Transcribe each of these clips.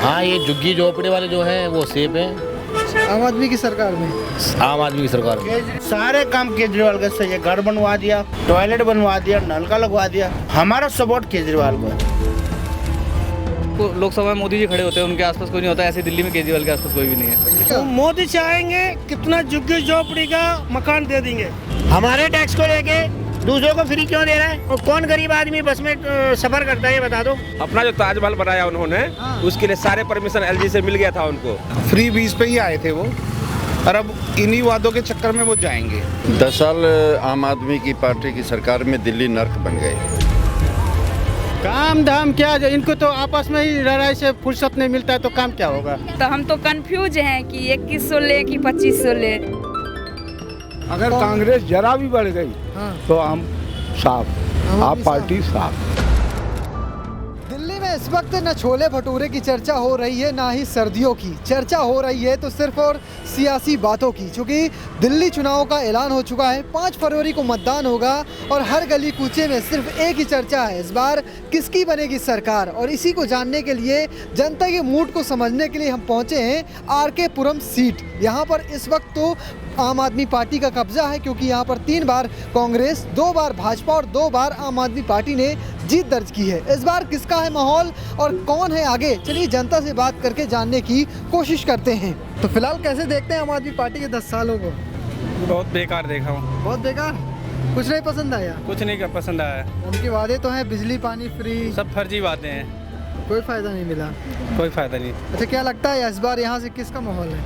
हाँ, ये झुग्गी झोपड़ी वाले जो हैं वो सेफ हैं आम आदमी की सरकार में। आम आदमी की सरकार में। सारे काम केजरीवाल का सही है। घर बनवा दिया, टॉयलेट बनवा दिया, नलका लगवा दिया। हमारा सपोर्ट केजरीवाल को है। लोकसभा में मोदी जी खड़े होते हैं, उनके आसपास कोई नहीं होता। ऐसे दिल्ली में केजरीवाल के आसपास कोई भी नहीं है। तो मोदी चाहेंगे कितना झुग्गी झोपड़ी का मकान दे देंगे। हमारे टैक्स को लेके दूसरों को फ्री क्यों दे रहा है? और कौन गरीब आदमी बस में सफर करता है ये बता दो। अपना जो ताजमहल बनाया उन्होंने, उसके लिए सारे परमिशन एलजी से मिल गया था उनको। फ्री बीज पे ही आए थे वो, और अब इन्हीं वादों के चक्कर में वो जाएंगे। 10 साल आम आदमी की पार्टी की सरकार में दिल्ली नर्क बन गई। काम धाम क्या, जो इनको तो आपस में ही लड़ाई से फुर्सत नहीं मिलता है, तो काम क्या होगा? तो हम तो कंफ्यूज हैं कि 2100 ले कि 2500 ले। अगर कांग्रेस जरा भी बढ़ गई तो हम साफ, आप पार्टी साफ। दिल्ली में इस वक्त न छोले भटूरे की चर्चा हो रही है, ना ही सर्दियों की चर्चा हो रही है, तो सिर्फ और सियासी बातों की। क्योंकि दिल्ली चुनाव का ऐलान हो चुका है, 5 फरवरी को मतदान होगा और हर गली कूचे में सिर्फ एक ही चर्चा है, इस बार किसकी बनेगी सरकार। और इसी को जानने के लिए, जनता के मूड को समझने के लिए हम पहुंचे हैं आरके पुरम सीट। यहाँ पर इस वक्त तो आम आदमी पार्टी का कब्जा है, क्योंकि यहाँ पर 3 बार कांग्रेस, 2 बार भाजपा और 2 बार आम आदमी पार्टी ने जीत दर्ज की है। इस बार किसका है माहौल और कौन है आगे, चलिए जनता से बात करके जानने की कोशिश करते हैं। तो फिलहाल कैसे देखते हैं आम आदमी पार्टी के 10 सालों को? बहुत बेकार देखा हूँ। बहुत बेकार, कुछ नहीं पसंद आया? कुछ नहीं पसंद आया। उनके वादे तो हैं, बिजली पानी फ्री, सब फर्जी बातें हैं, कोई फायदा नहीं मिला। कोई फायदा नहीं। अच्छा, क्या लगता है इस बार यहाँ से किसका माहौल है?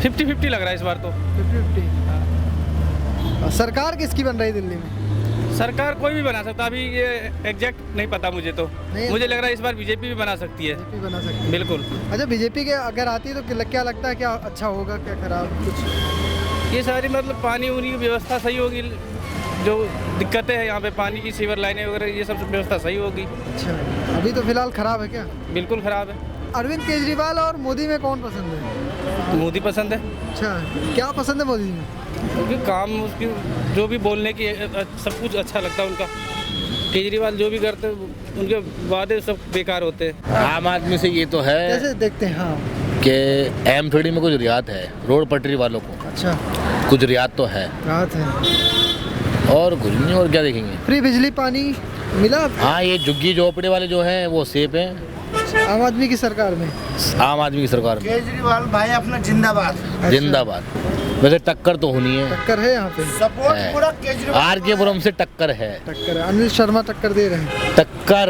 50-50 लग रहा है इस बार तो। 50-50। सरकार किसकी बन रही दिल्ली में? सरकार कोई भी बना सकता, अभी ये एग्जैक्ट नहीं पता मुझे तो। मुझे लग रहा है इस बार बीजेपी भी बना सकती है। बीजेपी बना सकती है, बिल्कुल। अच्छा, बीजेपी के अगर आती है तो क्या लगता है, क्या अच्छा होगा क्या खराब कुछ? ये सारी मतलब पानी उनी की व्यवस्था सही होगी, जो दिक्कतें हैं यहाँ पे पानी की, सीवर लाइनें वगैरह, ये सब व्यवस्था सही होगी। अच्छा, अभी तो फिलहाल खराब है क्या? बिल्कुल खराब है। अरविंद केजरीवाल और मोदी में कौन पसंद है? मोदी पसंद है। अच्छा, क्या पसंद है मोदी में? क्योंकि काम उसकी, जो भी बोलने की सब कुछ अच्छा लगता है उनका। केजरीवाल जो भी करते हैं उनके वादे सब बेकार होते हैं। आम आदमी से ये तो है कैसे देखते हैं? हाँ, कि M3 में कुछ रियायत है रोड पटरी वालों को। अच्छा, कुछ रियायत तो है, राहत है, और कुछ नहीं। और क्या देखेंगे? फ्री बिजली पानी मिला। हाँ, ये झुग्गी झोपड़ी वाले जो हैं वो सेफ हैं आम आदमी की सरकार में। आम आदमी की सरकार में। केजरीवाल भाई अपना जिंदाबाद। जिंदाबाद। वैसे टक्कर तो होनी है, टक्कर है यहाँ पे, सपोर्ट पूरा केजरीवाल। आरके पुरम से टक्कर है। टक्कर है। अनिल शर्मा टक्कर दे रहे हैं। टक्कर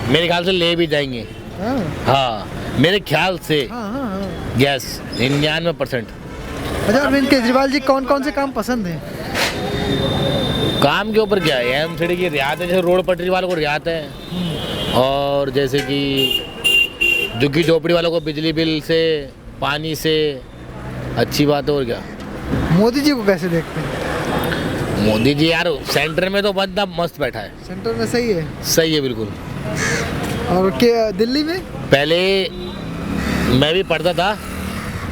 मेरे ख्याल से ले भी जाएंगे। हाँ हाँ, मेरे ख्याल से। हाँ हाँ हाँ। यस, 99%। अच्छा, अरविंद केजरीवाल जी कौन कौन से काम पसंद हैं? काम के ऊपर क्या है, M3 की रियायत है, जैसे रोड पटरी वालों को रियायत है, और जैसे कि झुग्गी झोपड़ी वालों को बिजली बिल से, पानी से, अच्छी बात है। और क्या? मोदी जी को कैसे देखते हैं? मोदी जी यार सेंटर में तो बंदा मस्त बैठा है। सेंटर में सही है? सही है बिल्कुल। और क्या दिल्ली में? पहले मैं भी पढ़ता था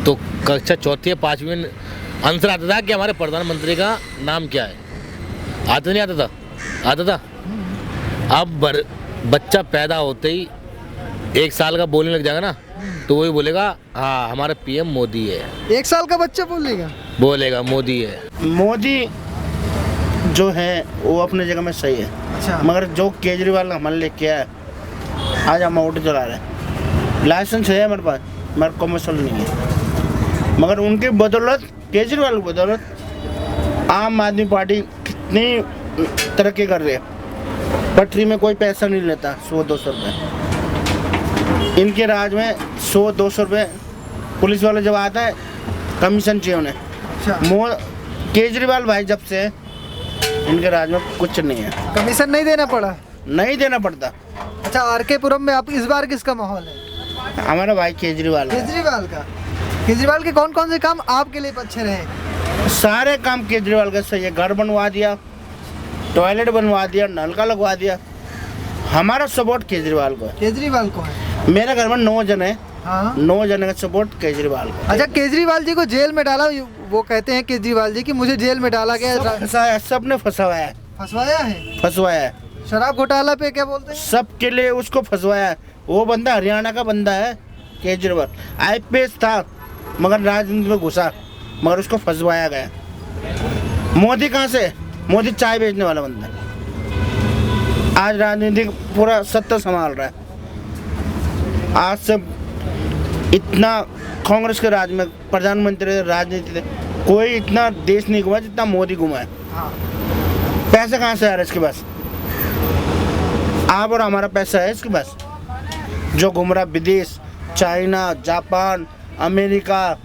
तो कक्षा 4th या 5वीं में आंसर आता था कि हमारे प्रधानमंत्री का नाम क्या है। आता नहीं आता था? आता था। अब बच्चा पैदा होते ही 1 साल का बोलने लग जाएगा ना, तो वही बोलेगा हाँ हमारा PM मोदी है। 1 साल का बच्चा बोलेगा मोदी है। मोदी जो है वो अपने जगह में सही है। अच्छा, मगर जो केजरीवाल हमारे लिए किया है, आज हम ऑटो चला रहे हैं, लाइसेंस है हमारे पास, मगर कमर्शियल नहीं है। मगर उनके बदौलत, केजरीवाल की बदौलत आम आदमी पार्टी कितनी तरक्की कर रही है। पटरी में कोई पैसा नहीं लेता, 100-200 रुपये। इनके राज में 100-200 रुपये पुलिस वाले जब आता है कमीशन चाहिए उन्हें। अच्छा, केजरीवाल भाई जब से इनके राज में कुछ नहीं है, कमीशन नहीं देना पड़ा? नहीं देना पड़ता। अच्छा, आरके पुरम में आप इस बार किसका माहौल है? हमारा भाई केजरीवाल है। केजरीवाल का। केजरीवाल के कौन कौन से काम आपके लिए अच्छे रहे? सारे काम केजरीवाल का सही है। घर बनवा दिया, टॉयलेट बनवा दिया, नलका लगवा दिया। हमारा सपोर्ट केजरीवाल को है। केजरीवाल को है? मेरे घर में 9 जन है। हाँ, 9 जन का सपोर्ट केजरीवाल को। अच्छा, केजरीवाल जी को जेल में डाला, वो कहते हैं केजरीवाल जी कि मुझे जेल में डाला गया। फंसाया, सबने फंसवाया है। फंसवाया है? फंसवाया है। शराब घोटाला पे क्या बोलते हैं? सबके लिए उसको फंसवाया है। वो बंदा हरियाणा का बंदा है, केजरीवाल IPS था मगर राजनीति में घुसा, मगर उसको फंसवाया गया। मोदी कहाँ से? मोदी चाय बेचने वाला बंदा आज राजनीति पूरा सत्ता संभाल रहा है। आज से इतना कांग्रेस के राज में प्रधानमंत्री राजनीति कोई इतना देश नहीं घुमा जितना मोदी घुमा है। पैसा कहाँ से आ रहा है इसके पास? आप और हमारा पैसा है इसके पास जो घूम रहा विदेश, चाइना, जापान, अमेरिका,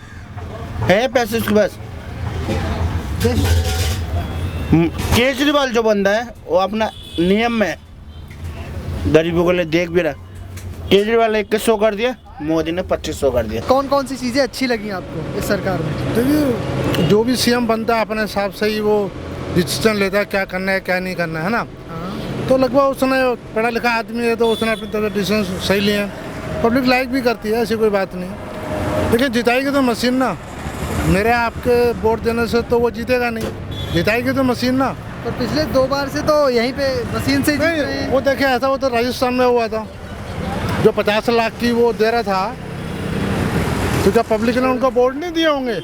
है पैसे इसके पास। केजरीवाल जो बंदा है वो अपना नियम में गरीबों के लिए देख भी रहा। केजरीवाल ने 2100 कर दिया, मोदी ने 2500 कर दिया। कौन कौन सी चीजें अच्छी लगी आपको इस सरकार में? देखिए जो भी सीएम बनता है अपने हिसाब से ही वो डिसीजन लेता है क्या करना है क्या नहीं करना है ना। तो लगभग उसने पढ़ा लिखा आदमी है तो उसने अपनी तरफ डिसीजन सही लिए हैं। पब्लिक लाइक भी करती है, ऐसी कोई बात नहीं। लेकिन जिताएगी तो मशीन ना, मेरे आपके वोट देने से तो वो जीतेगा नहीं, जिताएगी तो मशीन ना। पर पिछले 2 बार से तो यहीं पे मशीन से ही जीत रहे हैं। वो देखिए ऐसा वो तो राजस्थान में हुआ था जो 50 लाख की वो दे रहा था, तो क्या पब्लिक ने उनको वोट नहीं दिए होंगे?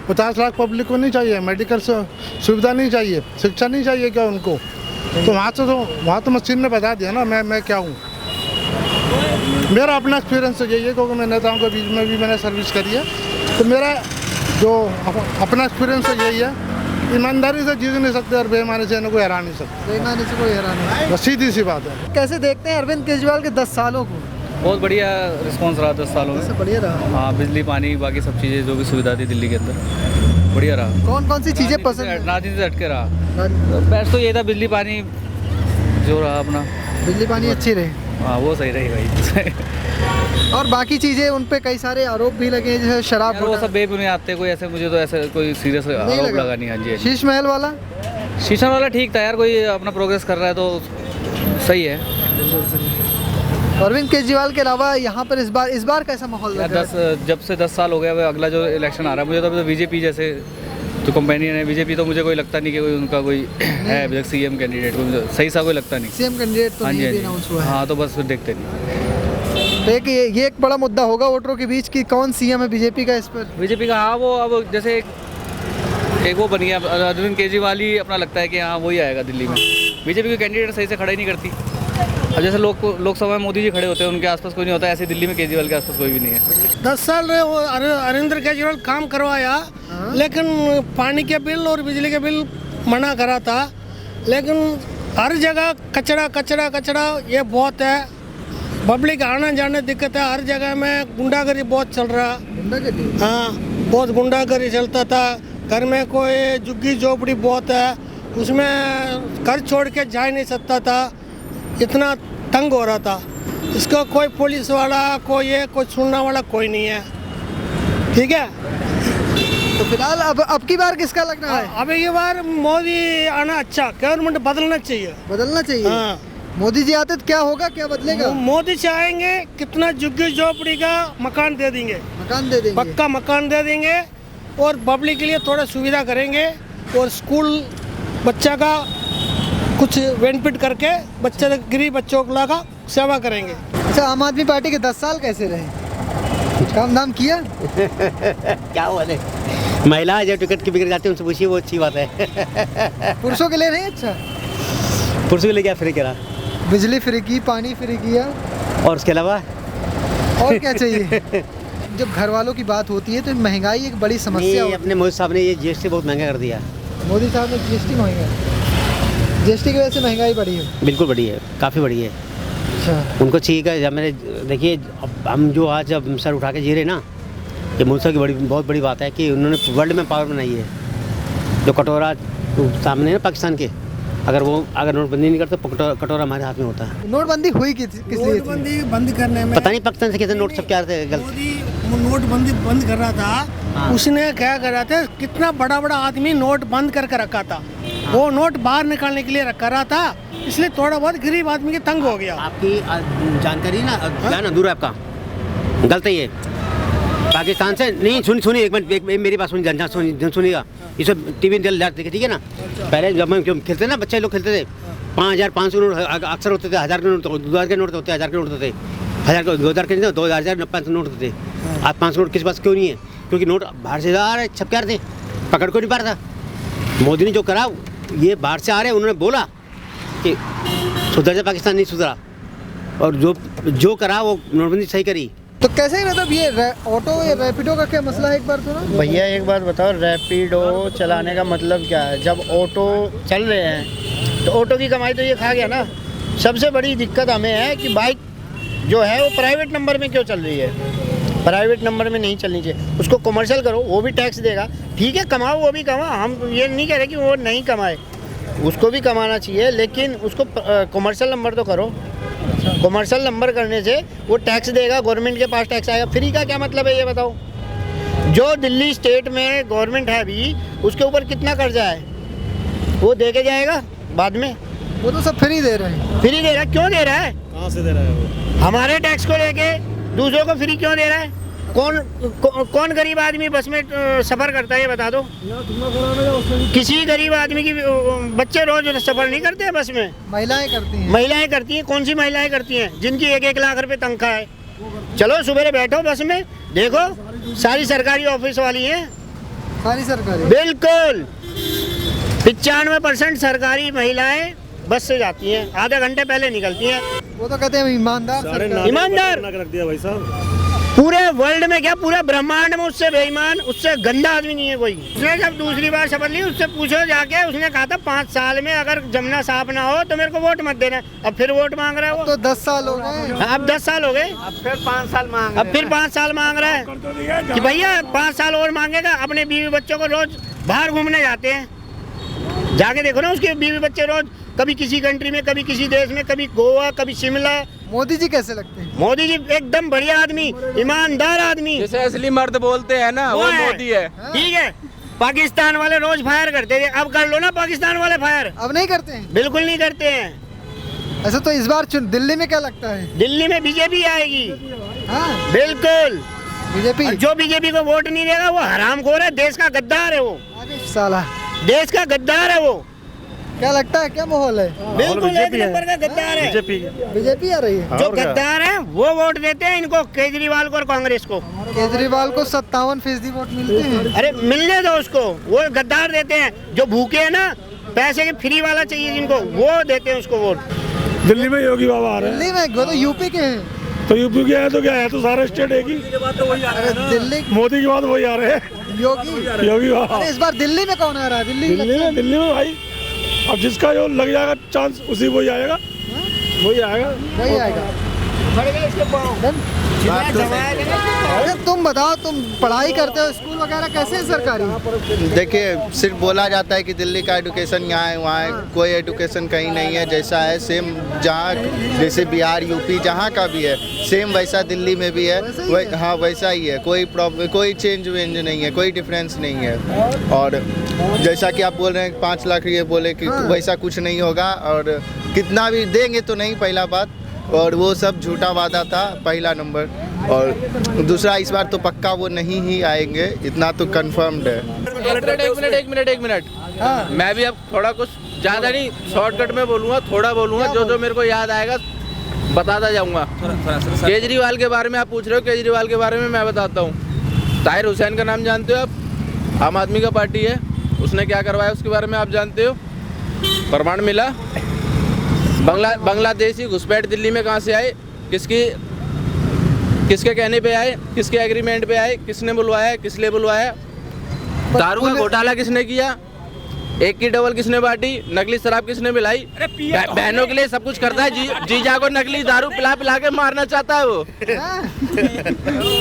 50 लाख पब्लिक को नहीं चाहिए, मेडिकल सुविधा नहीं चाहिए, शिक्षा नहीं चाहिए क्या उनको? तो वहाँ तो मशीन ने बता दिया ना मैं क्या हूँ। मेरा अपना एक्सपीरियंस तो यही है क्योंकि मैं नेताओं के बीच में भी मैंने सर्विस करी है, तो मेरा जो अपना एक्सपीरियंस तो यही है, ईमानदारी से जीत नहीं सकते और बेईमानी से इनको हरा नहीं सकते। बेईमानी से कोई हैरान नहीं। बस सीधी सी बात है। कैसे देखते हैं अरविंद केजरीवाल के 10 सालों को? बहुत बढ़िया रिस्पांस रहा 10 सालों में। बढ़िया रहा। हाँ, बिजली, पानी, बाकी सब चीज़ें जो भी सुविधा थी दिल्ली के अंदर, बढ़िया रहा। कौन कौन सी चीजें पसंद है? राजनीति से हटके रहा। बेस्ट तो ये था बिजली पानी जो रहा अपना। बिजली पानी अच्छी रही। हाँ, वो सही रही भाई। और बाकी चीजें उन पे कई सारे आरोप भी लगे हैं, जैसे शराब यार वो सब बेबुनियाद थे, कोई ऐसे मुझे तो ऐसे कोई सीरियस आरोप लगा नहीं। हाँ जी, शीश महल वाला? शीशा वाला ठीक था यार, कोई अपना प्रोग्रेस कर रहा है तो सही है। अरविंद केजरीवाल के अलावा यहाँ पर इस बार कैसा माहौल लग रहा है? जब से 10 साल हो गया, अगला जो इलेक्शन आ रहा है मुझे तो अभी तो बीजेपी जैसे तो कंपेनियन है बीजेपी, तो मुझे कोई लगता नहीं कि कोई उनका कोई है सीएम कैंडिडेट, कोई सही सा कोई लगता नहीं। सीएम कैंडिडेट तो नहीं अनाउंस हुआ है। हाँ, तो बस फिर देखते नहीं। तो ये एक बड़ा मुद्दा होगा वोटरों के बीच कि कौन सीएम है बीजेपी का। इस पर बीजेपी का हाँ, वो अब जैसे एक वो बन गया अरविंद केजरीवाल ही अपना लगता है कि हाँ वही आएगा दिल्ली में। बीजेपी के कैंडिडेट सही से खड़ा ही नहीं करती। अब जैसे लोकसभा में मोदी जी खड़े होते हैं, उनके आसपास कोई नहीं होता, ऐसे दिल्ली में केजरीवाल के आसपास कोई भी नहीं है। 10 साल अरविंद केजरीवाल काम करवाया, लेकिन पानी के बिल और बिजली के बिल मना करा था। लेकिन हर जगह कचरा कचरा कचरा ये बहुत है, पब्लिक आना जाने दिक्कत है। हर जगह में गुंडागर्दी बहुत चल रहा। हाँ, बहुत गुंडागर्दी चलता था। घर में कोई झुग्गी झोपड़ी बहुत है, उसमें घर छोड़ के जा नहीं सकता था, इतना तंग हो रहा था। इसका कोई पुलिस वाला कोई सुनने वाला कोई नहीं है। ठीक है, तो फिलहाल अब की बार किसका लग रहा है? अब ये बार मोदी आना अच्छा, गवर्नमेंट बदलना चाहिए। बदलना चाहिए। हाँ, मोदी जी आते तो क्या होगा, क्या बदलेगा? मोदी से आएंगे, कितना झुग्गी झोपड़ी का मकान दे देंगे, मकान दे देंगे, पक्का मकान दे देंगे, और पब्लिक के लिए थोड़ा सुविधा करेंगे, और स्कूल बच्चा का कुछ बेनिफिट करके बच्चे गरीब बच्चों को लगा सेवा करेंगे। अच्छा, आम आदमी पार्टी के 10 साल कैसे रहे? काम धाम किया? क्या बोले, महिला जब टिकट की बिगड़ जाती है उनसे पूछिए, वो अच्छी बात है। पुरुषों के लिए नहीं अच्छा? पुरुषों के लिए क्या फ्री करा? बिजली फ्री की, पानी फ्री किया, और उसके अलावा और क्या चाहिए? जब घर वालों की बात होती है तो महंगाई एक बड़ी समस्या होती है। अपने मोदी साहब ने ये जीएसटी बहुत महंगा कर दिया। मोदी साहब ने जीएसटी महंगा, जीएसटी की वजह से महंगाई बढ़ी है। बिल्कुल बढ़ी है, काफ़ी बढ़ी है। अच्छा, उनको चाहिए कि जब मैंने देखिए, अब हम जो आज अब सर उठा के जी रहे ना, ये मोदी साहब की बहुत बड़ी बात है कि उन्होंने वर्ल्ड में पावर बनाई है। जो कटोरा सामने है ना पाकिस्तान के, अगर नोटबंदी नहीं करते तो कटोरा हमारे हाथ में होता है। नोटबंदी हुई किस लिए? नोटबंदी बंद करने में पता नहीं पाकिस्तान से कैसे नोट सब क्या थे गलत। मोदी नोटबंदी बंद कर रहा था। हाँ। उसने क्या करा था, कितना बड़ा बड़ा आदमी नोट बंद करके रखा था। वो नोट बाहर निकालने के लिए रखा रहा था, इसलिए थोड़ा बहुत गरीब आदमी के तंग हो गया। आपकी जानकारी ना ज्ञान अधूरा है आपका, गलत है ये। पाकिस्तान से नहीं सुनिए एक मिनट, मेरी बात सुनिएगा। ये सब टीवी देखे, ठीक है ना। पहले जब हम खेलते ना, बच्चे लोग खेलते थे, 5,000 500 नोट अक्सर होते थे, 1000 के नोट, 2000 के नोट होते, 1000 के नोट होते थे। 1000 का 2000 के नहीं, 2000 500 नोट थे। आज 500 नोट किस पास क्यों नहीं है? क्योंकि नोट बाहर से आ रहे, छप के आ रहे थे, पकड़ को नहीं पा रहा था। मोदी ने जो करा ये बाहर से आ रहे, उन्होंने बोला कि सुधर जाए पाकिस्तान, नहीं सुधरा, और जो करा वो नोटबंदी सही करी। तो कैसे मतलब ये ऑटो या रैपिडो का क्या मसला है, एक बार सुनो भैया एक बात बताओ, रैपिडो चलाने का मतलब क्या है? जब ऑटो चल रहे हैं तो ऑटो की कमाई तो ये खा गया ना। सबसे बड़ी दिक्कत हमें है कि बाइक जो है वो प्राइवेट नंबर में क्यों चल रही है? प्राइवेट नंबर में नहीं चलनी चाहिए, उसको कमर्शियल करो, वो भी टैक्स देगा। ठीक है, कमाओ, वो भी कमाओ, हम ये नहीं कह रहे कि वो नहीं कमाए, उसको भी कमाना चाहिए, लेकिन उसको कमर्शियल नंबर तो करो। कमर्शियल नंबर करने से वो टैक्स देगा, गवर्नमेंट के पास टैक्स आएगा। फ्री का क्या मतलब है ये बताओ? जो दिल्ली स्टेट में गवर्नमेंट है अभी, उसके ऊपर कितना कर्जा है वो दे के जाएगा बाद में? वो तो सब फ्री दे रहे हैं। फ्री दे रहा है, क्यों दे रहा है? कहाँ से दे रहा है वो? हमारे टैक्स को लेके दूसरों को फ्री क्यों दे रहा है? कौन गरीब आदमी बस में सफ़र करता है ये बता दो? किसी गरीब आदमी की बच्चे रोज सफ़र नहीं करते हैं बस में। महिलाएं करती हैं। महिलाएं करती हैं। कौन सी महिलाएं करती हैं? जिनकी 1-1 लाख रुपए तनख्वाह है। चलो सुबह बैठो बस में, देखो सारी सरकारी ऑफिस वाली हैं। सारी सरकारी? बिल्कुल 95% सरकारी महिलाएं बस से जाती हैं, आधे घंटे पहले निकलती हैं। वो तो कहते हैं ईमानदार। ईमानदार रख दिया भाई साहब। पूरे वर्ल्ड में क्या, पूरे ब्रह्मांड में उससे बेईमान, उससे गंदा आदमी नहीं है कोई। उसने जब दूसरी बार शपथ ली, उससे पूछो जाके, उसने कहा था 5 साल में अगर जमुना साफ ना हो तो मेरे को वोट मत देना। अब फिर वोट मांग रहा है वो। तो 10 साल हो गए। अब 10 साल हो गए, अब फिर 5 साल मांग अब फिर 5 साल मांग रहा है कि भैया 5 साल और मांगेगा। अपने बीवी बच्चों को रोज बाहर घूमने जाते हैं, जाके देखो ना उसके बीवी बच्चे रोज कभी किसी कंट्री में, कभी किसी देश में, कभी गोवा, कभी शिमला। मोदी जी कैसे लगते हैं? मोदी जी एकदम बढ़िया आदमी, ईमानदार आदमी, जैसे असली मर्द बोलते हैं ना, वो मोदी है। ठीक है, पाकिस्तान वाले रोज फायर करते थे, अब कर लो ना पाकिस्तान वाले फायर। अब नहीं करते हैं? बिल्कुल नहीं करते हैं। ऐसा तो इस बार दिल्ली में क्या लगता है? दिल्ली में बीजेपी आएगी। हाँ बिल्कुल बीजेपी। जो बीजेपी को वोट नहीं देगा वो हरामखोर है, देश का गद्दार है वो। साला देश का गद्दार है वो। क्या लगता है, क्या माहौल है? बिल्कुल एक नंबर का गद्दार है। बीजेपी आ रही है। जो गद्दार है वो वोट देते हैं इनको, केजरीवाल को और कांग्रेस को। केजरीवाल को 57% वोट मिलते हैं। अरे मिलने दो उसको, वो गद्दार देते हैं। जो भूखे हैं ना, पैसे के फ्री वाला चाहिए जिनको, वो देते हैं उसको वोट। दिल्ली में योगी बाबा आ रहे हैं। दिल्ली में? वो तो यूपी के हैं। तो यूपी के है तो क्या है, तो सारा स्टेट एक ही। दिल्ली मोदी के बाद वही आ रहे हैं, योगी बाबा। अरे इस बार दिल्ली में कौन आ रहा है? दिल्ली में भाई, अब जिसका जो लग जाएगा चांस उसी वही आएगा, वही आएगा, वही आएगा। अरे तुम बताओ, तुम पढ़ाई करते हो, स्कूल वगैरह कैसे है सरकारी? देखिए, सिर्फ बोला जाता है कि दिल्ली का एजुकेशन यहाँ है वहाँ है, कोई एजुकेशन कहीं नहीं है। जैसा है सेम, जहाँ जैसे बिहार यूपी जहाँ का भी है सेम वैसा दिल्ली में भी है। हाँ वैसा ही है, कोई प्रॉब्लम, कोई चेंज वेंज नहीं है, कोई डिफरेंस नहीं है। और जैसा कि आप बोल रहे हैं 5 लाख ये बोले कि वैसा कुछ नहीं होगा, और कितना भी देंगे तो नहीं, पहला बात। और वो सब झूठा वादा था, पहला नंबर। और दूसरा, इस बार तो पक्का वो नहीं ही आएंगे, इतना तो कंफर्म्ड है। एक मिनट। मैं भी अब थोड़ा कुछ ज़्यादा नहीं, शॉर्टकट में बोलूँगा, थोड़ा बोलूँगा, जो मेरे को याद आएगा बताता जाऊँगा। केजरीवाल के बारे में आप पूछ रहे हो, केजरीवाल के बारे में मैं बताता हूँ। ताहिर हुसैन का नाम जानते हो आप? आम आदमी का पार्टी है, उसने क्या करवाया उसके बारे में आप जानते हो? प्रमाण मिला। बांग्लादेशी घुसपैठ दिल्ली में कहाँ से आए, किसके कहने पे आए, किसके एग्रीमेंट पे आए, किसने बुलवाया, किस लिए बुलवाया? दारू का घोटाला किसने किया, एक की डबल किसने बांटी, नकली शराब किसने मिलाई? बहनों के लिए सब कुछ करता है, जीजा को नकली दारू पिला के मारना चाहता है वो।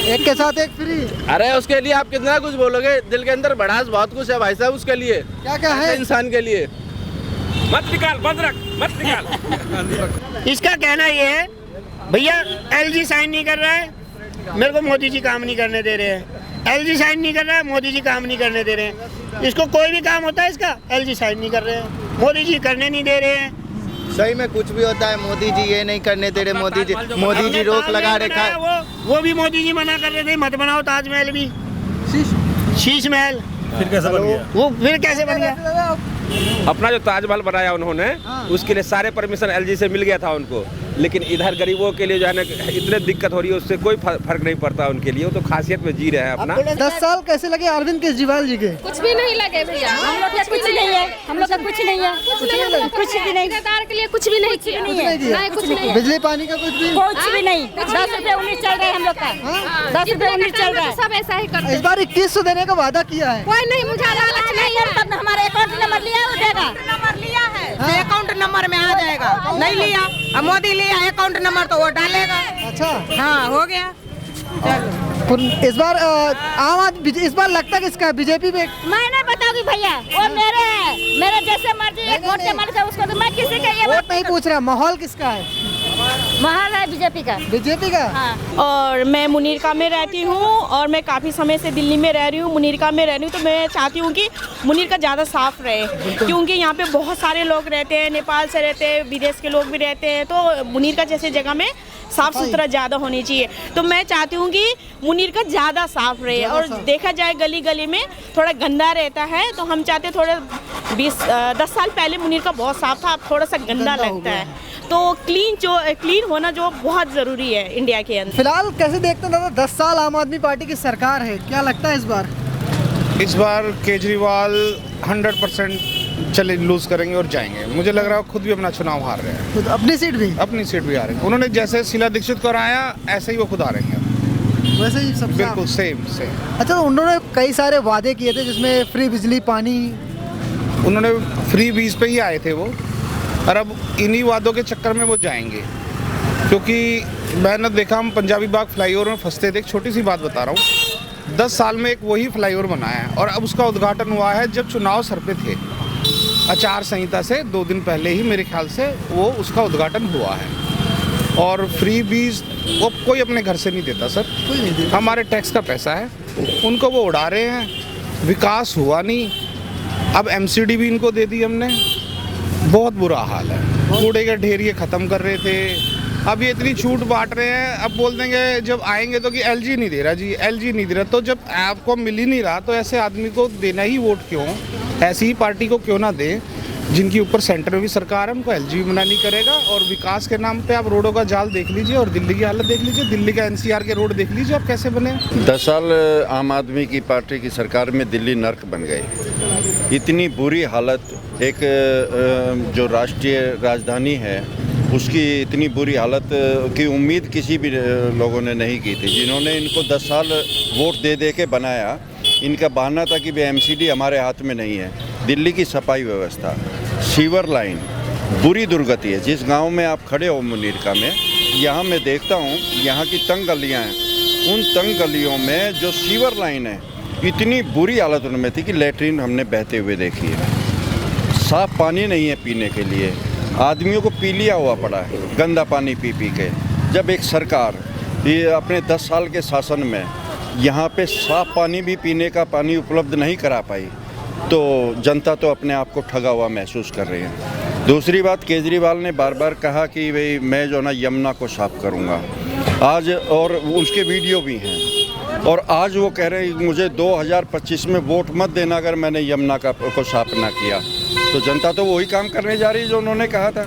एक के साथ एक फ्री। अरे उसके लिए आप कितना कुछ बोलोगे, दिल के अंदर भड़ास बहुत कुछ है भाई साहब उसके लिए। क्या है इंसान के लिए? मत निकाल, बंद रख, मत निकाल। इसका कहना ये है, भैया LG साइन नहीं कर रहा है, मेरे को मोदी जी काम नहीं करने दे रहे हैं। LG साइन नहीं कर रहा है, मोदी जी काम नहीं करने दे रहे हैं। इसको कोई भी काम होता है इसका, LG साइन नहीं कर रहे हैं, मोदी जी करने नहीं दे रहे हैं। सही में कुछ भी होता है, मोदी जी ये नहीं करने दे रहे, मोदी जी रोक लगा रखा है। वो भी मोदी जी मना कर रहे थे, मत बनाओ ताजमहल भी, शीश महल। फिर कैसे बन गया? वो फिर कैसे बन गया? अपना जो ताजमहल बनाया उन्होंने, उसके लिए सारे परमिशन LG से मिल गया था उनको, लेकिन इधर गरीबों के लिए जो है ना इतने दिक्कत हो रही है, उससे कोई फर्क नहीं पड़ता उनके लिए, वो तो खासियत में जी रहे हैं अपना। 10 साल कैसे लगे अरविंद केजरीवाल जी के? कुछ भी नहीं लगे भैया, हम लोग का कुछ नहीं है, हम लोग का कुछ नहीं है, कुछ भी नहीं, ठेकेदार के लिए कुछ भी नहीं किया, नहीं कुछ नहीं, बिजली पानी का कुछ भी नहीं। 10 रुपए 19 चल रहा है हम लोग का, 10 रुपए 19 चल रहा है, सब ऐसा ही करते हैं। इस बार 2100 देने का वादा किया है, कोई नहीं, मुझे लालच नहीं है। हमारे अकाउंट नंबर लिया है, देगा नंबर लिया है, अकाउंट नंबर में आ जाएगा। नहीं लिया, अब मोदी लिया अकाउंट नंबर तो वो डालेगा। अच्छा हाँ हो गया। इस बार आम आदमी, इस बार लगता किसका है? बीजेपी में? मैं नहीं बताऊंगी भैया, वो मेरे है, मेरे जैसे मर्जी एक वोट से मर्जी उसको, तो मैं किसी का ये वोट नहीं पूछ रहा, माहौल किसका है? माहौल है बीजेपी का। बीजेपी का? हाँ। और मैं मुनीरका में रहती हूँ और मैं काफ़ी समय से दिल्ली में रह रही हूँ, मुनीरका में रह रही हूँ, तो मैं चाहती हूँ कि मुनीरका ज़्यादा साफ़ रहे, क्योंकि यहाँ पे बहुत सारे लोग रहते हैं, नेपाल से रहते हैं, विदेश के लोग भी रहते हैं, तो मुनीरका जैसे जगह में साफ़ सुथरा ज़्यादा होनी चाहिए। तो मैं चाहती हूँ कि मुनीरका ज़्यादा साफ़ रहे, और देखा जाए गली गली में थोड़ा गंदा रहता है, तो हम चाहते थोड़ा 10 साल पहले मुनीरका बहुत साफ़ था, अब थोड़ा सा गंदा लगता है, तो क्लीन होना जो बहुत ज़रूरी है इंडिया के अंदर। फिलहाल कैसे देखते हैं दादा, 10 साल आम आदमी पार्टी की सरकार है, क्या लगता है इस बार? इस बार केजरीवाल 100% चले लूज करेंगे और जाएंगे। मुझे लग रहा है खुद भी अपना चुनाव हार रहे हैं, खुद अपनी सीट भी हारेंगे। उन्होंने जैसे शीला दीक्षित को हराया ऐसे ही वो खुद हारेंगे, वैसे ही सब बिल्कुल सेम। अच्छा, तो उन्होंने कई सारे वादे किए थे जिसमें फ्री बिजली पानी, उन्होंने फ्री बीज पे ही आए थे वो, और अब इन्हीं वादों के चक्कर में वो जाएंगे, क्योंकि मैंने देखा हम पंजाबी बाग फ्लाईओवर में फंसते थे। एक छोटी सी बात बता रहा हूँ, 10 साल में एक वही फ्लाईओवर बनाया है, और अब उसका उद्घाटन हुआ है जब चुनाव सर पे थे। आचार संहिता से 2 दिन पहले ही मेरे ख्याल से वो उसका उद्घाटन हुआ है। और फ्री बीज वो कोई अपने घर से नहीं देता सर, कोई नहीं देता। हमारे टैक्स का पैसा है, उनको वो उड़ा रहे हैं, विकास हुआ नहीं। अब MCD भी इनको दे दी हमने, बहुत बुरा हाल है। कूड़े के ढेर ये ख़त्म कर रहे थे, अब ये इतनी छूट बांट रहे हैं, अब बोल देंगे जब आएंगे तो कि LG नहीं दे रहा जी, LG नहीं दे रहा। तो जब आपको मिल ही नहीं रहा तो ऐसे आदमी को देना ही वोट क्यों? ऐसी ही पार्टी को क्यों ना दें जिनके ऊपर सेंटर में भी सरकार है, उनको LG भी मना नहीं करेगा। और विकास के नाम पे आप रोडों का जाल देख लीजिए, और दिल्ली की हालत देख लीजिए, दिल्ली का NCR के रोड देख लीजिए आप कैसे बने। 10 साल आम आदमी की पार्टी की सरकार में दिल्ली नर्क बन गई। इतनी बुरी हालत, एक जो राष्ट्रीय राजधानी है उसकी इतनी बुरी हालत की उम्मीद किसी भी लोगों ने नहीं की थी। जिन्होंने इनको 10 साल वोट दे दे के बनाया, इनका बहाना था कि भाई MCD हमारे हाथ में नहीं है। दिल्ली की सफाई व्यवस्था, सीवर लाइन बुरी दुर्गति है। जिस गांव में आप खड़े हो मुनीरका में, यहाँ मैं देखता हूँ यहाँ की तंग गलियाँ हैं, उन तंग गलियों में जो सीवर लाइन है इतनी बुरी हालत उनमें थी कि लेटरिन हमने बहते हुए देखी है। साफ़ पानी नहीं है पीने के लिए, आदमियों को पी लिया हुआ पड़ा है गंदा पानी पी पी के। जब एक सरकार ये अपने 10 साल के शासन में यहाँ पे साफ़ पानी भी, पीने का पानी उपलब्ध नहीं करा पाई, तो जनता तो अपने आप को ठगा हुआ महसूस कर रही है। दूसरी बात, केजरीवाल ने बार बार कहा कि भाई मैं जो ना यमुना को साफ़ करूँगा आज, और उसके वीडियो भी हैं, और आज वो कह रहे हैं मुझे 2025 में वोट मत देना अगर मैंने यमुना को साफ ना किया। तो जनता तो वही काम करने जा रही है जो उन्होंने कहा था,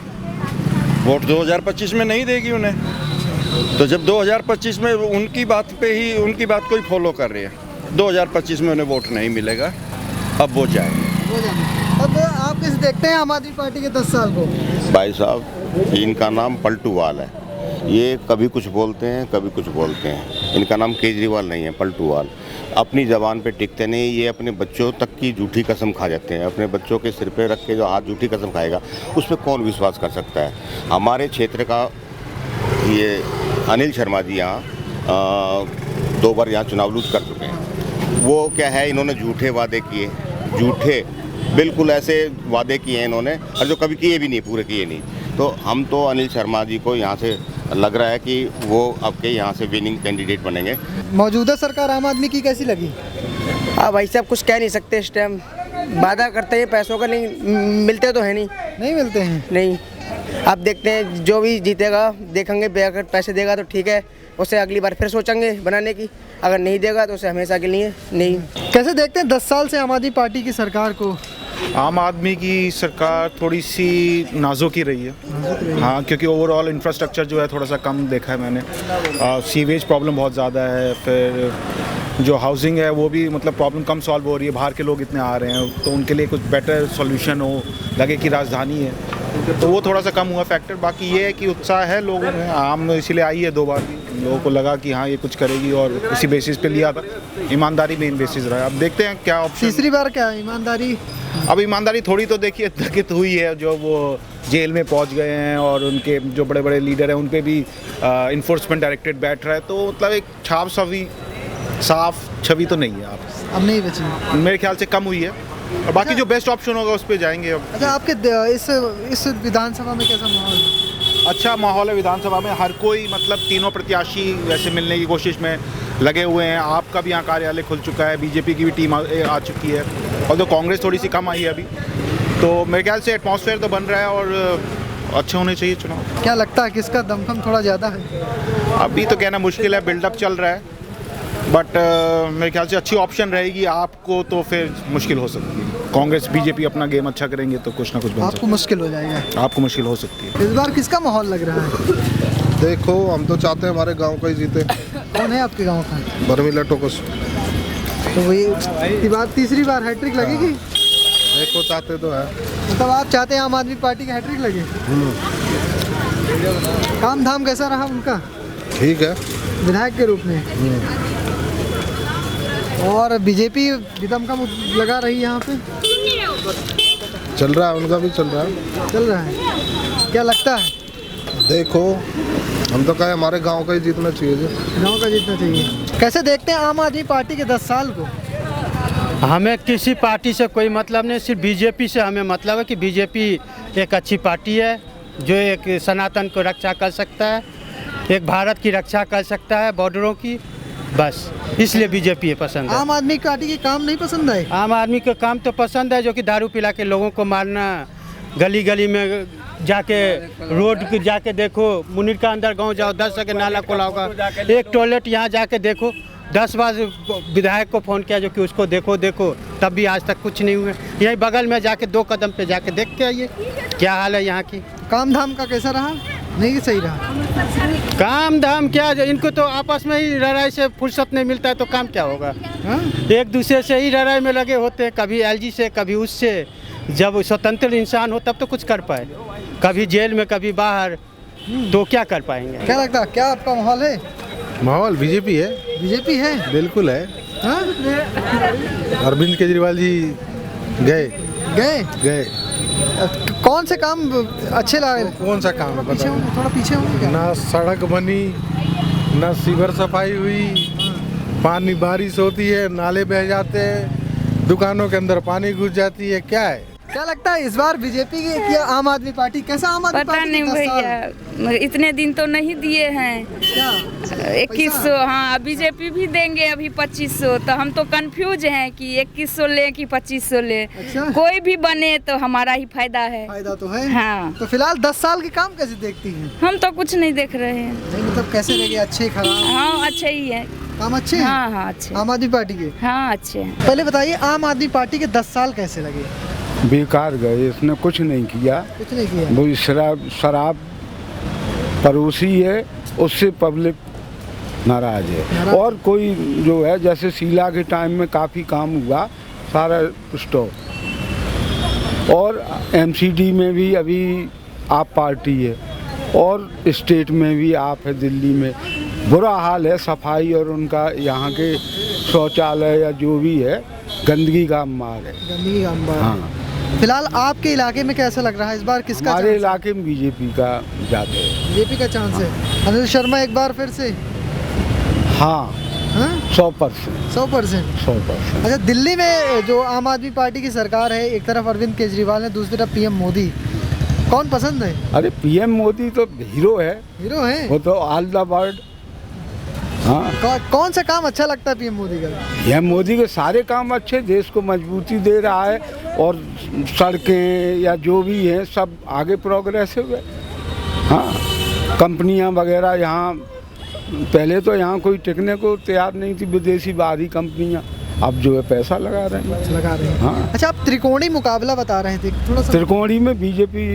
वोट 2025 में नहीं देगी उन्हें। तो जब 2025 में उनकी बात पे ही, उनकी बात को ही फॉलो कर रही है, 2025 में उन्हें वोट नहीं मिलेगा, अब वो जाएंगे। अब आप कैसे देखते हैं आम आदमी पार्टी के 10 साल को? भाई साहब, इनका नाम पलटूवाल है, ये कभी कुछ बोलते हैं कभी कुछ बोलते हैं। इनका नाम केजरीवाल नहीं है, पलटूवाल। अपनी ज़बान पे टिकते नहीं, ये अपने बच्चों तक की झूठी कसम खा जाते हैं। अपने बच्चों के सिर पे रख के जो हाथ झूठी कसम खाएगा उस पर कौन विश्वास कर सकता है। हमारे क्षेत्र का ये अनिल शर्मा जी यहाँ 2 बार यहाँ चुनाव लूट कर चुके हैं। वो क्या है, इन्होंने झूठे वादे किए, झूठे बिल्कुल ऐसे वादे किए हैं इन्होंने, और जो कभी किए भी नहीं, पूरे किए नहीं। तो हम तो अनिल शर्मा जी को यहाँ से लग रहा है कि वो आपके यहाँ से विनिंग कैंडिडेट बनेंगे। मौजूदा सरकार आम आदमी की कैसी लगी? हाँ भाई साहब, कुछ कह नहीं सकते इस टाइम। वादा करते हैं पैसों का, नहीं मिलते तो है नहीं मिलते हैं। नहीं, आप देखते हैं जो भी जीतेगा देखेंगे, अगर पैसे देगा तो ठीक है, उसे अगली बार फिर सोचेंगे बनाने की, अगर नहीं देगा तो उसे हमेशा के लिए नहीं। कैसे देखते हैं 10 साल से आम आदमी पार्टी की सरकार को? आम आदमी की सरकार थोड़ी सी नाजुक ही रही है। हाँ, क्योंकि ओवरऑल इंफ्रास्ट्रक्चर जो है थोड़ा सा कम देखा है मैंने। सीवेज प्रॉब्लम बहुत ज़्यादा है, फिर जो हाउसिंग है वो भी मतलब प्रॉब्लम कम सॉल्व हो रही है। बाहर के लोग इतने आ रहे हैं तो उनके लिए कुछ बेटर सॉल्यूशन हो, लगे कि राजधानी है तो वो थोड़ा सा कम हुआ फैक्टर। बाकी ये है कि उत्साह है लोगों में, आम इसीलिए आई है 2 बार भी। लोगों को लगा कि हाँ ये कुछ करेगी और उसी बेसिस पे लिया था। ईमानदारी मेन बेसिस रहा है। अब देखते हैं क्या ऑप्शन। तीसरी बार क्या ईमानदारी? अब ईमानदारी थोड़ी तो देखिए स्थगित हुई है, जो वो जेल में पहुंच गए हैं और उनके जो बड़े बड़े लीडर हैं उन पे भी इन्फोर्समेंट डायरेक्टरेट बैठ रहा है, तो मतलब एक साफ छवि तो नहीं है। आप अब नहीं बची, मेरे ख्याल से कम हुई है और बाकी जो बेस्ट ऑप्शन होगा उस पर जाएंगे। अब अच्छा, आपके इस विधानसभा में कैसा माहौल है? अच्छा माहौल है विधानसभा में। हर कोई मतलब तीनों प्रत्याशी वैसे मिलने की कोशिश में लगे हुए हैं। आपका भी यहाँ कार्यालय खुल चुका है, बीजेपी की भी टीम आ चुकी है और तो कांग्रेस थोड़ी सी कम आई है अभी। तो मेरे ख्याल से एटमॉस्फेयर तो बन रहा है और अच्छे होने चाहिए चुनाव। क्या लगता है किसका दमखम थोड़ा ज़्यादा है? अभी तो कहना मुश्किल है, बिल्डअप चल रहा है, बट मेरे ख्याल से अच्छी ऑप्शन रहेगी। आपको तो फिर मुश्किल हो सकती है। कांग्रेस बीजेपी अपना गेम अच्छा करेंगे तो कुछ ना कुछ बन आपको मुश्किल हो जाएगा। आपको मुश्किल हो सकती है। इस बार किसका माहौल लग रहा है? देखो, हम तो चाहते हैं हमारे गांव का ही जीते। कौन है आपके गांव का? बर्मिला टोकस। तो वही बात, तीसरी बार हैट्रिक लगेगी? देखो, चाहते तो है। मतलब आप चाहते हैं आम आदमी पार्टी का हैट्रिक लगे? काम धाम कैसा रहा उनका? ठीक है, विधायक के रूप में। और बीजेपी दमखम लगा रही है यहाँ पे? चल रहा है, उनका भी चल रहा है। क्या लगता है? देखो, हम तो कहें हमारे गांव का ही जीतना चाहिए जी। गांव का जीतना चाहिए। कैसे देखते हैं आम आदमी पार्टी के 10 साल को? हमें किसी पार्टी से कोई मतलब नहीं, सिर्फ बीजेपी से हमें मतलब है कि बीजेपी एक अच्छी पार्टी है जो एक सनातन को रक्षा कर सकता है, एक भारत की रक्षा कर सकता है, बॉर्डरों की, बस इसलिए बीजेपी पसंद है। आम आदमी पार्टी के काम नहीं पसंद है? आम आदमी के काम तो पसंद है, जो कि दारू पिला के लोगों को मारना, गली गली में जाके रोड पे जाके देखो, मुनीर का अंदर गांव जाओ 10 जगह नाला खुला होगा, एक टॉयलेट यहाँ जाके देखो, 10 बार विधायक को फ़ोन किया जो कि उसको देखो, तब भी आज तक कुछ नहीं हुआ। यहीं बगल में जाके 2 कदम पे जाके देख के आइए क्या हाल है यहाँ की। काम धाम का कैसा रहा? नहीं सही रहा। काम धाम क्या, जो इनको तो आपस में ही लड़ाई से फुर्सत नहीं मिलता है तो काम क्या होगा? एक दूसरे से ही लड़ाई में लगे होते हैं, कभी एलजी से कभी उससे। जब स्वतंत्र इंसान हो तब तो कुछ कर पाए, कभी जेल में कभी बाहर, तो क्या कर पाएंगे? क्या लगता है, क्या आपका माहौल है? माहौल बीजेपी है। बीजेपी है? बिल्कुल है। अरविंद केजरीवाल जी गए। कौन से काम अच्छे लगे? कौन सा काम है पीछे थोड़ा पीछे होंगे। ना सड़क बनी, ना सीवर सफाई हुई, पानी बारिश होती है नाले बह जाते हैं, दुकानों के अंदर पानी घुस जाती है। क्या है? क्या लगता है इस बार बीजेपी की या आम आदमी पार्टी? कैसा आम आदमी पता पार्टी? नहीं भैया, इतने दिन तो नहीं दिए हैं। 2100, हाँ बीजेपी भी देंगे अभी 2500, तो हम तो कंफ्यूज हैं कि 2100 ले कि 2500 ले। अच्छा? कोई भी बने तो हमारा ही फायदा है। फायदा तो है। हाँ, तो फिलहाल 10 साल के काम कैसे देखती हैं? हम तो कुछ नहीं देख रहे हैं। नहीं मतलब कैसे लगे, अच्छे खराब? हाँ अच्छे ही है काम, अच्छे हैं? हाँ अच्छे। आम आदमी पार्टी के? हाँ अच्छे हैं। पहले बताइए आम आदमी पार्टी के 10 साल कैसे लगे? बेकार गए, इसने कुछ नहीं किया। कुछ नहीं किया। वो शराब परोसी है, उससे पब्लिक नाराज है। और कोई जो है, जैसे शीला के टाइम में काफ़ी काम हुआ, सारा स्टॉप। और एमसीडी में भी अभी आप पार्टी है और स्टेट में भी आप है। दिल्ली में बुरा हाल है, सफाई और उनका यहाँ के शौचालय या जो भी है, गंदगी का अंबार है। गंदगी का अंबार। हाँ। फिलहाल आपके इलाके में कैसा लग रहा है इस बार? किसका? हमारे इलाके में बीजेपी का ज़्यादा है। बीजेपी का चांस है। अनिल शर्मा एक बार फिर से? हाँ 100%। 100%। अच्छा, दिल्ली में जो आम आदमी पार्टी की सरकार है, एक तरफ अरविंद केजरीवाल है, दूसरी तरफ पीएम मोदी, कौन पसंद है? अरे पीएम मोदी तो हीरो है। हीरो है वो तो ऑल द वर्ल्ड। हाँ। कौन सा काम अच्छा लगता है पीएम मोदी का? पीएम मोदी के सारे काम अच्छे, देश को मजबूती दे रहा है और सड़कें या जो भी हैं सब आगे प्रोग्रेसिव है। हाँ, कंपनियां वगैरह यहाँ, पहले तो यहाँ कोई टिकने को तैयार नहीं थी, विदेशी बाहरी कंपनियां, अब जो है पैसा लगा रहे हैं। लगा रहे हैं। हाँ। अच्छा, आप त्रिकोणी मुकाबला बता रहे थे, थोड़ा सा त्रिकोणी में बीजेपी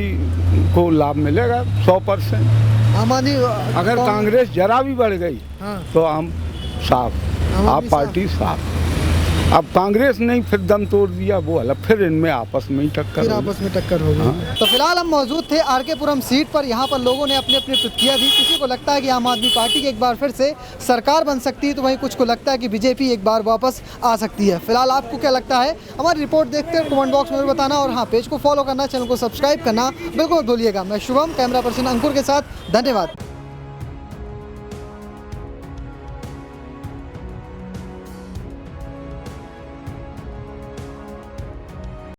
को लाभ मिलेगा 100%। आम आदमी अगर कांग्रेस जरा भी बढ़ गई तो हम साफ, आप पार्टी साफ। अब कांग्रेस नहीं फिर दम तोड़ दिया वो अलग, फिर इनमें आपस में ही टक्कर होगी। हाँ। तो फिलहाल हम मौजूद थे आरकेपुरम सीट पर। यहाँ पर लोगों ने अपनी अपनी प्रतिक्रिया दी। किसी को लगता है कि आम आदमी पार्टी की एक बार फिर से सरकार बन सकती है, तो वहीं कुछ को लगता है कि बीजेपी एक बार वापस आ सकती है। फिलहाल आपको क्या लगता है, हमारी रिपोर्ट देखते हैं, कमेंट बॉक्स में बताना। और हाँ, पेज को फॉलो करना, चैनल को सब्सक्राइब करना बिल्कुल भूलिएगा। मैं शुभम, कैमरा पर्सन अंकुर के साथ, धन्यवाद।